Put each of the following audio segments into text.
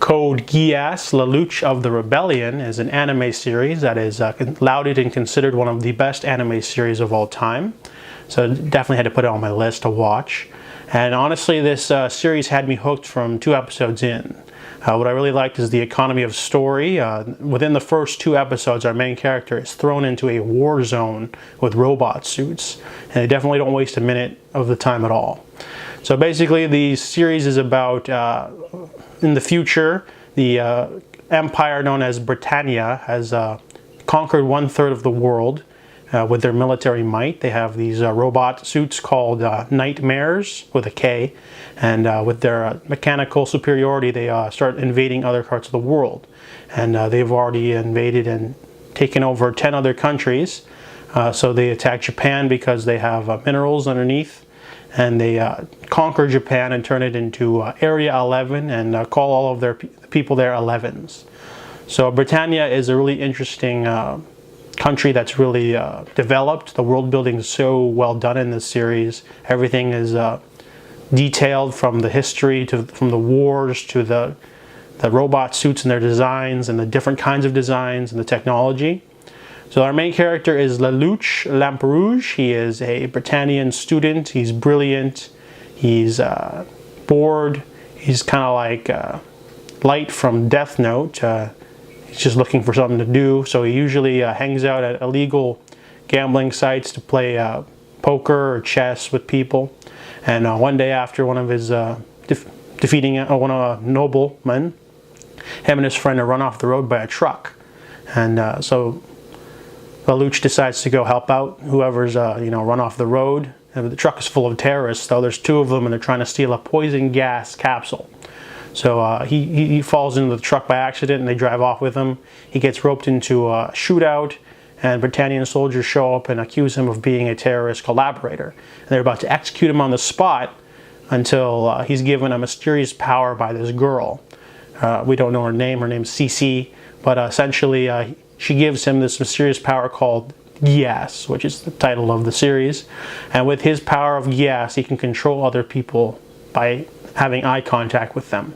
Code Geass, Lelouch of the Rebellion is an anime series that is lauded and considered one of the best anime series of all time. So definitely had to put it on my list to watch. And honestly, this series had me hooked from 2 episodes in. What I really liked is the economy of story. Within the first 2 episodes, our main character is thrown into a war zone with robot suits. And they definitely don't waste a minute of the time at all. So basically, the series is about, in the future, the empire known as Britannia has conquered 1/3 of the world with their military might. They have these robot suits called Nightmares, with a K, and with their mechanical superiority, they start invading other parts of the world. And they've already invaded and taken over 10 other countries. So they attack Japan because they have minerals underneath. And they conquer Japan and turn it into Area 11 and call all of their people there 11s. So Britannia is a really interesting country that's really developed. The world building is so well done in this series. Everything is detailed, from the history from the wars to the robot suits and their designs and the different kinds of designs and the technology. So our main character is Lelouch Lamperouge. He is a Britannian student. He's brilliant. He's bored. He's kind of like Light from Death Note. He's just looking for something to do. So he usually hangs out at illegal gambling sites to play poker or chess with people. And one day after one of his defeating one of a nobleman, him and his friend are run off the road by a truck. And so Lelouch decides to go help out whoever's run off the road. And the truck is full of terrorists, though. There's 2 of them, and they're trying to steal a poison gas capsule. So he falls into the truck by accident, and they drive off with him. He gets roped into a shootout, and Britannian soldiers show up and accuse him of being a terrorist collaborator. And they're about to execute him on the spot until he's given a mysterious power by this girl. We don't know her name. Her name's Cece, but essentially she gives him this mysterious power called Geass, which is the title of the series. And with his power of Geass, he can control other people by having eye contact with them.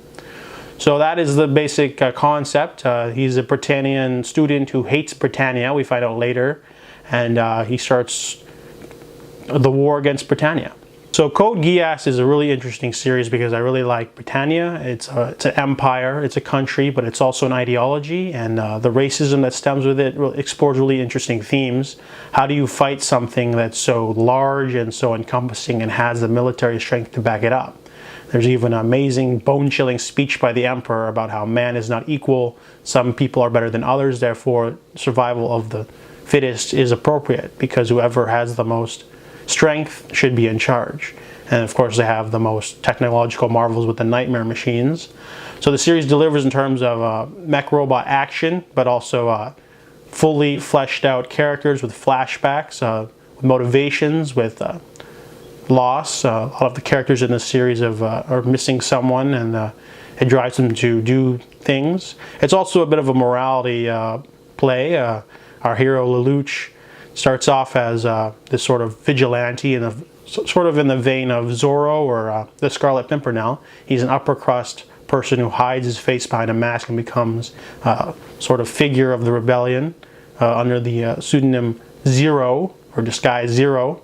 So that is the basic concept. He's a Britannian student who hates Britannia, we find out later, and he starts the war against Britannia. So Code Geass is a really interesting series because I really like Britannia. It's an empire, it's a country, but it's also an ideology, and the racism that stems with it explores really interesting themes. How do you fight something that's so large and so encompassing and has the military strength to back it up? There's even an amazing, bone-chilling speech by the emperor about how man is not equal, some people are better than others, therefore survival of the fittest is appropriate because whoever has the most strength should be in charge. And of course they have the most technological marvels with the nightmare machines. So the series delivers in terms of mech robot action, but also fully fleshed out characters with flashbacks, with motivations, with loss. A lot of the characters in this series are missing someone, and it drives them to do things. It's also a bit of a morality play. Our hero Lelouch starts off as this sort of vigilante, sort of in the vein of Zorro or the Scarlet Pimpernel. He's an upper crust person who hides his face behind a mask and becomes sort of figure of the rebellion under the pseudonym Zero, or disguise Zero.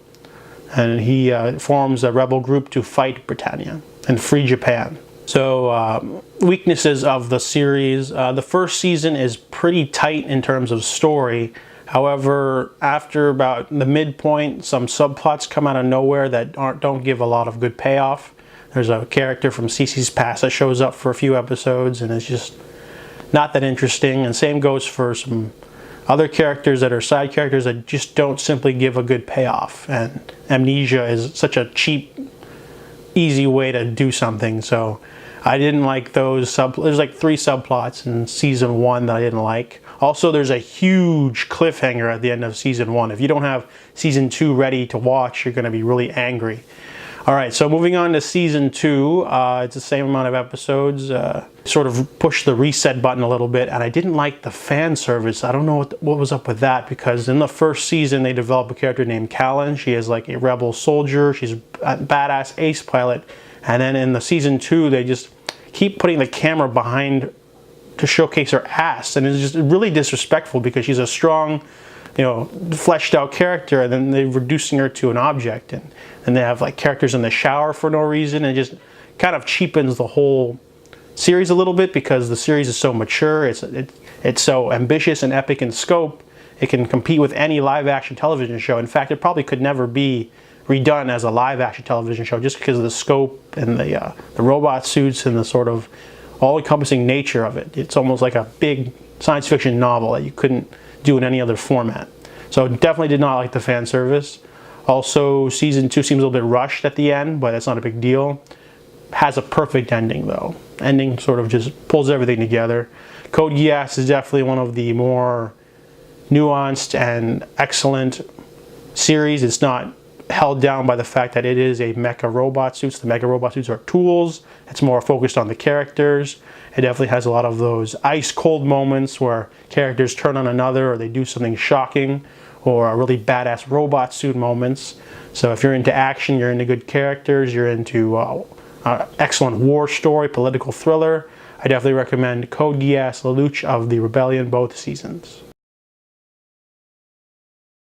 And he forms a rebel group to fight Britannia and free Japan. So weaknesses of the series. The first season is pretty tight in terms of story. However, after about the midpoint, some subplots come out of nowhere that don't give a lot of good payoff. There's a character from Cece's past that shows up for a few episodes, and it's just not that interesting. And same goes for some other characters that are side characters that just don't simply give a good payoff. And amnesia is such a cheap, easy way to do something. So I didn't like those there's like 3 subplots in season 1 that I didn't like. Also, there's a huge cliffhanger at the end of season 1. If you don't have season 2 ready to watch, you're going to be really angry. Alright, so moving on to season 2, it's the same amount of episodes. Sort of pushed the reset button a little bit, and I didn't like the fan service. I don't know what was up with that, because in the first season they develop a character named Callan. She is like a rebel soldier, she's a badass ace pilot, and then in the season 2 they just keep putting the camera behind to showcase her ass, and it's just really disrespectful because she's a strong, fleshed out character, and then they're reducing her to an object, and they have like characters in the shower for no reason, and it just kind of cheapens the whole series a little bit because the series is so mature, it's so ambitious and epic in scope. It can compete with any live action television show. In fact, it probably could never be redone as a live action television show just because of the scope and the robot suits and the sort of all-encompassing nature of it. It's almost like a big science fiction novel that you couldn't do in any other format. So definitely did not like the fan service. Also, season 2 seems a little bit rushed at the end, but that's not a big deal. Has a perfect ending though. Ending sort of just pulls everything together. Code Geass is definitely one of the more nuanced and excellent series. It's not held down by the fact that it is a mecha robot suits. The mecha robot suits are tools. It's more focused on the characters. It definitely has a lot of those ice cold moments where characters turn on another or they do something shocking, or really badass robot suit moments. So if you're into action, you're into good characters, you're into excellent war story, political thriller, I definitely recommend Code Geass, Lelouch of the Rebellion, both seasons.